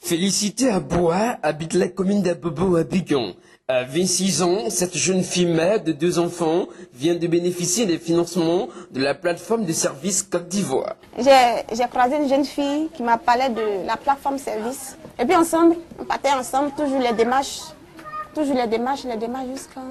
Félicité Aboua habite la commune d'Abobo à Bigon. À 26 ans, cette jeune fille mère de 2 enfants vient de bénéficier des financements de la plateforme de services Côte d'Ivoire. J'ai croisé une jeune fille qui m'a parlé de la plateforme service. Et puis ensemble, on partait ensemble, toujours les démarches jusqu'à...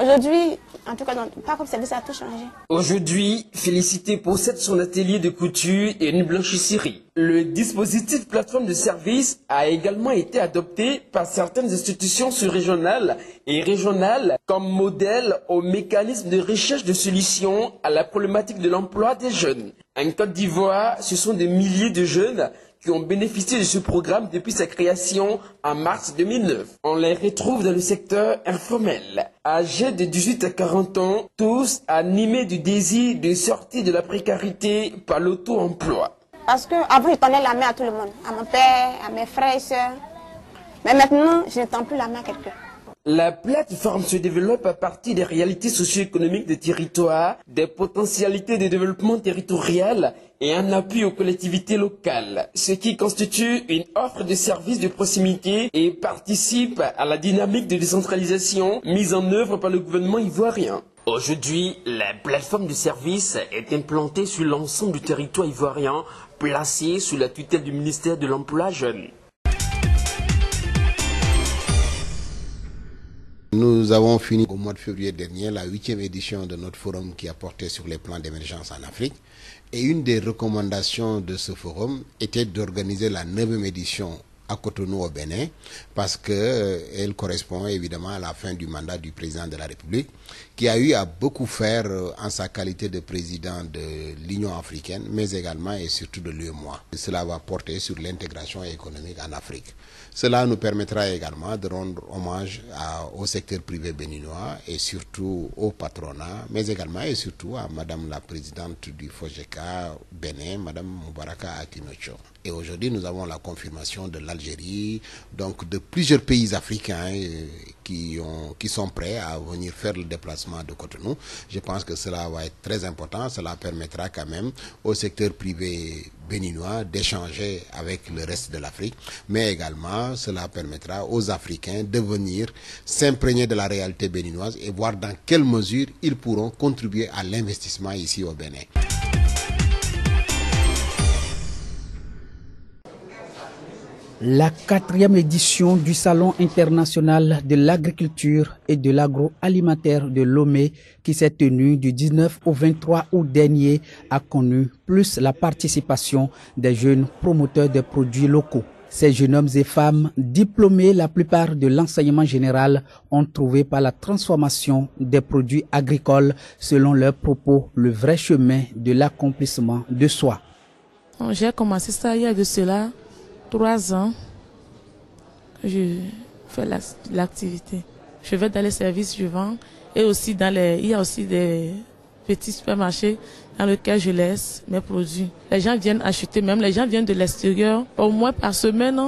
Aujourd'hui, en tout cas, pas comme service, ça a tout changé. Aujourd'hui, Félicité possède son atelier de couture et une blanchisserie. Le dispositif plateforme de service a également été adopté par certaines institutions sous-régionales et régionales comme modèle au mécanisme de recherche de solutions à la problématique de l'emploi des jeunes. En Côte d'Ivoire, ce sont des milliers de jeunes qui ont bénéficié de ce programme depuis sa création en mars 2009. On les retrouve dans le secteur informel. Âgés de 18 à 40 ans, tous animés du désir de sortir de la précarité par l'auto-emploi. Parce qu'avant, je tendais la main à tout le monde, à mon père, à mes frères et sœurs. Mais maintenant, je ne tends plus la main à quelqu'un. La plateforme se développe à partir des réalités socio-économiques des territoires, des potentialités de développement territorial et un appui aux collectivités locales, ce qui constitue une offre de services de proximité et participe à la dynamique de décentralisation mise en œuvre par le gouvernement ivoirien. Aujourd'hui, la plateforme de services est implantée sur l'ensemble du territoire ivoirien, placée sous la tutelle du ministère de l'Emploi jeune. Nous avons fini au mois de février dernier la 8e édition de notre forum qui a porté sur les plans d'émergence en Afrique. Et une des recommandations de ce forum était d'organiser la 9e édition à Cotonou au Bénin, parce qu'elle correspond évidemment à la fin du mandat du président de la République, qui a eu à beaucoup faire en sa qualité de président de l'Union africaine, mais également et surtout de l'UEMOA. Cela va porter sur l'intégration économique en Afrique. Cela nous permettra également de rendre hommage au secteur privé béninois et surtout au patronat, mais également et surtout à Madame la présidente du FOGECA Bénin, Madame Moubaraka Akinocho. Et aujourd'hui, nous avons la confirmation de l'Algérie, donc de plusieurs pays africains qui sont prêts à venir faire le déplacement de Cotonou. Je pense que cela va être très important. Cela permettra quand même au secteur privé béninois d'échanger avec le reste de l'Afrique, mais également cela permettra aux Africains de venir s'imprégner de la réalité béninoise et voir dans quelle mesure ils pourront contribuer à l'investissement ici au Bénin. La 4e édition du Salon international de l'agriculture et de l'agroalimentaire de Lomé, qui s'est tenue du 19 au 23 août dernier, a connu plus la participation des jeunes promoteurs de produits locaux. Ces jeunes hommes et femmes, diplômés la plupart de l'enseignement général, ont trouvé par la transformation des produits agricoles, selon leurs propos, le vrai chemin de l'accomplissement de soi. J'ai commencé ça il y a de cela 3 ans que je fais l'activité. Je vais dans les services, je vends, et aussi il y a aussi des petits supermarchés dans lesquels je laisse mes produits. Les gens viennent acheter, même les gens viennent de l'extérieur. Au moins par semaine,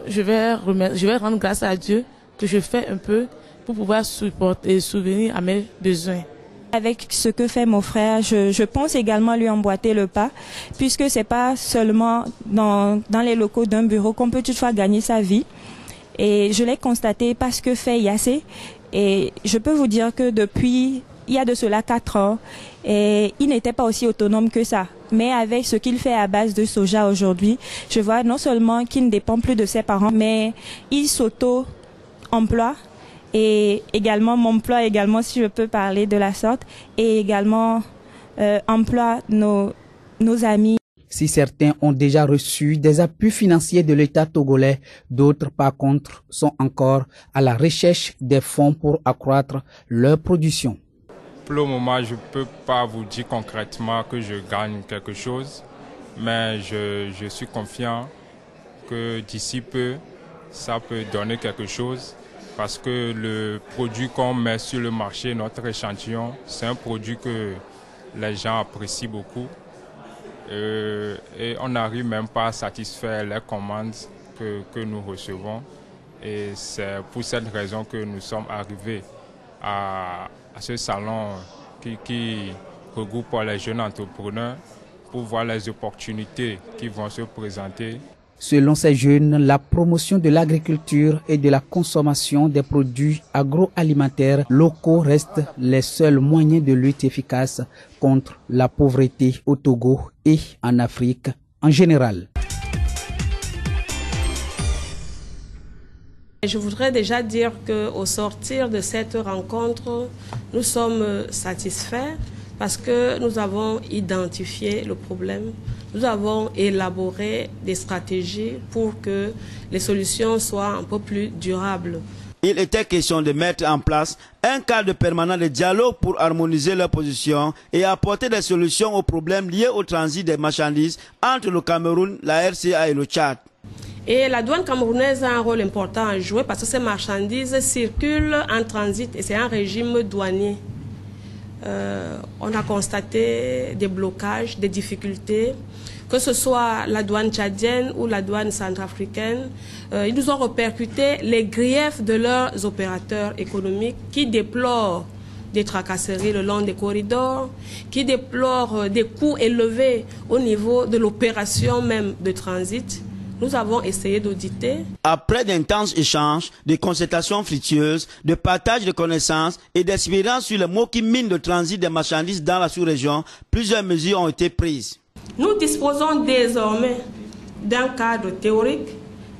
je vais rendre grâce à Dieu que je fais un peu pour pouvoir supporter et subvenir à mes besoins. Avec ce que fait mon frère, je pense également lui emboîter le pas, puisque c'est pas seulement dans les locaux d'un bureau qu'on peut toutefois gagner sa vie. Et je l'ai constaté parce que fait Yassé. Et je peux vous dire que depuis, il y a de cela 4 ans, et il n'était pas aussi autonome que ça. Mais avec ce qu'il fait à base de soja aujourd'hui, je vois non seulement qu'il ne dépend plus de ses parents, mais il s'auto-emploie. Et également m'emploie également, si je peux parler de la sorte, et également emploie nos amis. Si certains ont déjà reçu des appuis financiers de l'État togolais, d'autres par contre sont encore à la recherche des fonds pour accroître leur production. Pour le moment, je ne peux pas vous dire concrètement que je gagne quelque chose, mais je suis confiant que d'ici peu, ça peut donner quelque chose. Parce que le produit qu'on met sur le marché, notre échantillon, c'est un produit que les gens apprécient beaucoup. Et on n'arrive même pas à satisfaire les commandes que nous recevons. Et c'est pour cette raison que nous sommes arrivés à ce salon qui regroupe les jeunes entrepreneurs pour voir les opportunités qui vont se présenter. Selon ces jeunes, la promotion de l'agriculture et de la consommation des produits agroalimentaires locaux restent les seuls moyens de lutte efficace contre la pauvreté au Togo et en Afrique en général. Je voudrais déjà dire qu'au sortir de cette rencontre, nous sommes satisfaits parce que nous avons identifié le problème, nous avons élaboré des stratégies pour que les solutions soient un peu plus durables. Il était question de mettre en place un cadre permanent de dialogue pour harmoniser leurs positions et apporter des solutions aux problèmes liés au transit des marchandises entre le Cameroun, la RCA et le Tchad. Et la douane camerounaise a un rôle important à jouer parce que ces marchandises circulent en transit et c'est un régime douanier. On a constaté des blocages, des difficultés, que ce soit la douane tchadienne ou la douane centrafricaine. Ils nous ont répercuté les griefs de leurs opérateurs économiques qui déplorent des tracasseries le long des corridors, qui déplorent des coûts élevés au niveau de l'opération même de transit. Nous avons essayé d'auditer. Après d'intenses échanges, de concertations fructueuses, de partage de connaissances et d'expériences sur les mots qui minent le transit des marchandises dans la sous-région, plusieurs mesures ont été prises. Nous disposons désormais d'un cadre théorique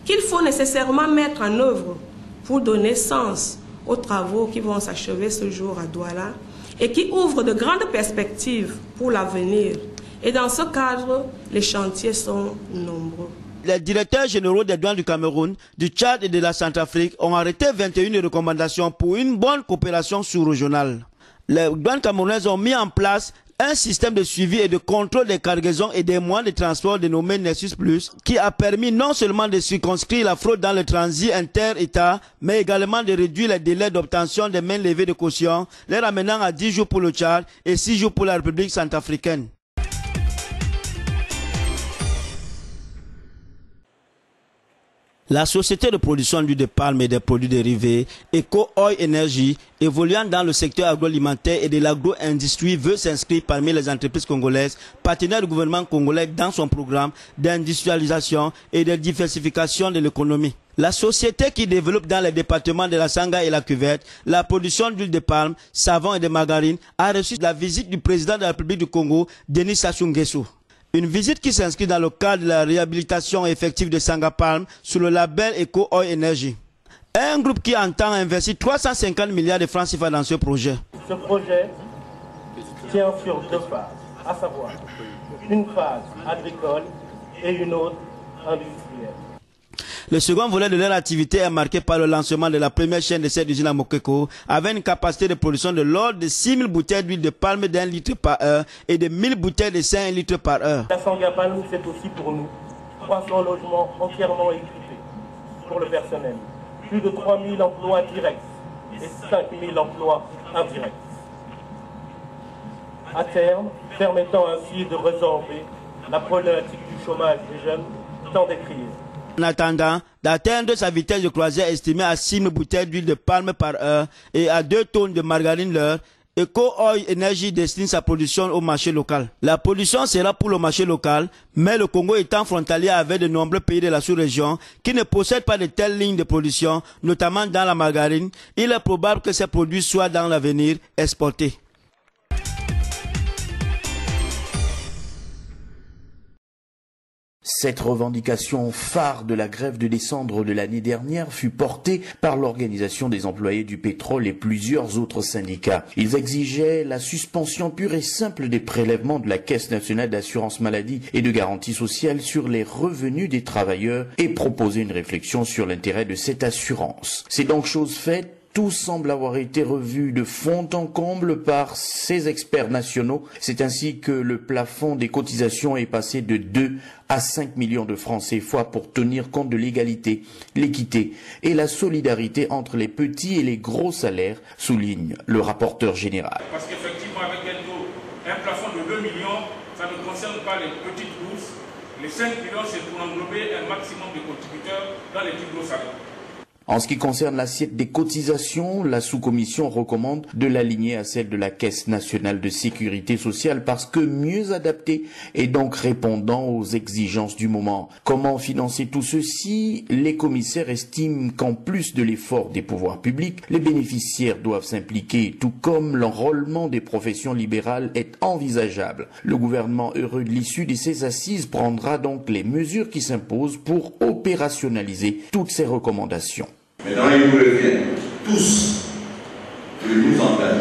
qu'il faut nécessairement mettre en œuvre pour donner sens aux travaux qui vont s'achever ce jour à Douala et qui ouvrent de grandes perspectives pour l'avenir. Et dans ce cadre, les chantiers sont nombreux. Les directeurs généraux des douanes du Cameroun, du Tchad et de la Centrafrique ont arrêté 21 recommandations pour une bonne coopération sous-régionale. Les douanes camerounaises ont mis en place un système de suivi et de contrôle des cargaisons et des moyens de transport dénommé Nexus Plus, qui a permis non seulement de circonscrire la fraude dans le transit inter-État, mais également de réduire les délais d'obtention des mains levées de caution, les ramenant à 10 jours pour le Tchad et 6 jours pour la République centrafricaine. La société de production d'huile de palme et des produits dérivés, Eco Oil Energy, évoluant dans le secteur agroalimentaire et de l'agro-industrie, veut s'inscrire parmi les entreprises congolaises, partenaires du gouvernement congolais dans son programme d'industrialisation et de diversification de l'économie. La société qui développe dans les départements de la Sanga et la Cuvette la production d'huile de palme, savon et de margarine a reçu la visite du président de la République du Congo, Denis Sassou Nguesso. Une visite qui s'inscrit dans le cadre de la réhabilitation effective de Sangapalm sous le label Eco Oil Energy. Un groupe qui entend investir 350 milliards de francs CFA dans ce projet. Ce projet tient sur deux phases, à savoir une phase agricole et une autre industrielle. Le second volet de leur activité est marqué par le lancement de la première chaîne de cette usine à Mokeko, avec une capacité de production de l'ordre de 6 000 bouteilles d'huile de palme d'1 litre par heure et de 1000 bouteilles de 5 litres par heure. La Sangapalm, c'est aussi pour nous 300 logements entièrement équipés pour le personnel, plus de 3 000 emplois directs et 5 000 emplois indirects. À terme, permettant ainsi de résorber la problématique du chômage des jeunes tant décriée. En attendant d'atteindre sa vitesse de croisière estimée à 6 000 bouteilles d'huile de palme par heure et à 2 tonnes de margarine l'heure, Eco Oil Energy destine sa production au marché local. La production sera pour le marché local, mais le Congo étant frontalier avec de nombreux pays de la sous-région qui ne possèdent pas de telles lignes de production, notamment dans la margarine, il est probable que ces produits soient dans l'avenir exportés. Cette revendication phare de la grève de décembre de l'année dernière fut portée par l'Organisation des employés du pétrole et plusieurs autres syndicats. Ils exigeaient la suspension pure et simple des prélèvements de la Caisse nationale d'assurance maladie et de garantie sociale sur les revenus des travailleurs et proposaient une réflexion sur l'intérêt de cette assurance. C'est donc chose faite. Tout semble avoir été revu de fond en comble par ces experts nationaux. C'est ainsi que le plafond des cotisations est passé de 2 à 5 millions de francs CFA pour tenir compte de l'égalité, l'équité et la solidarité entre les petits et les gros salaires, souligne le rapporteur général. Parce qu'effectivement, avec un plafond de 2 millions, ça ne concerne pas les petites bourses. Les 5 millions, c'est pour englober un maximum de contributeurs dans les plus gros salaires. En ce qui concerne l'assiette des cotisations, la sous-commission recommande de l'aligner à celle de la Caisse nationale de sécurité sociale parce que mieux adaptée et donc répondant aux exigences du moment. Comment financer tout ceci? Les commissaires estiment qu'en plus de l'effort des pouvoirs publics, les bénéficiaires doivent s'impliquer, tout comme l'enrôlement des professions libérales est envisageable. Le gouvernement, heureux de l'issue de ces assises, prendra donc les mesures qui s'imposent pour opérationnaliser toutes ces recommandations. Maintenant, il nous revient tous de nous engager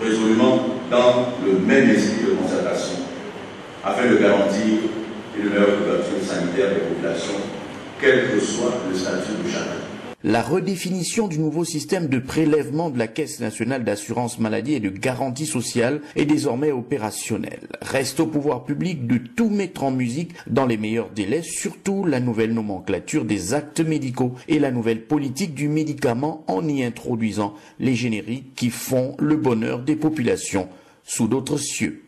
résolument dans le même esprit de concertation afin de garantir une meilleure couverture sanitaire des populations, quel que soit le statut de chacun. La redéfinition du nouveau système de prélèvement de la Caisse nationale d'assurance maladie et de garantie sociale est désormais opérationnelle. Reste au pouvoir public de tout mettre en musique dans les meilleurs délais, surtout la nouvelle nomenclature des actes médicaux et la nouvelle politique du médicament en y introduisant les génériques qui font le bonheur des populations sous d'autres cieux.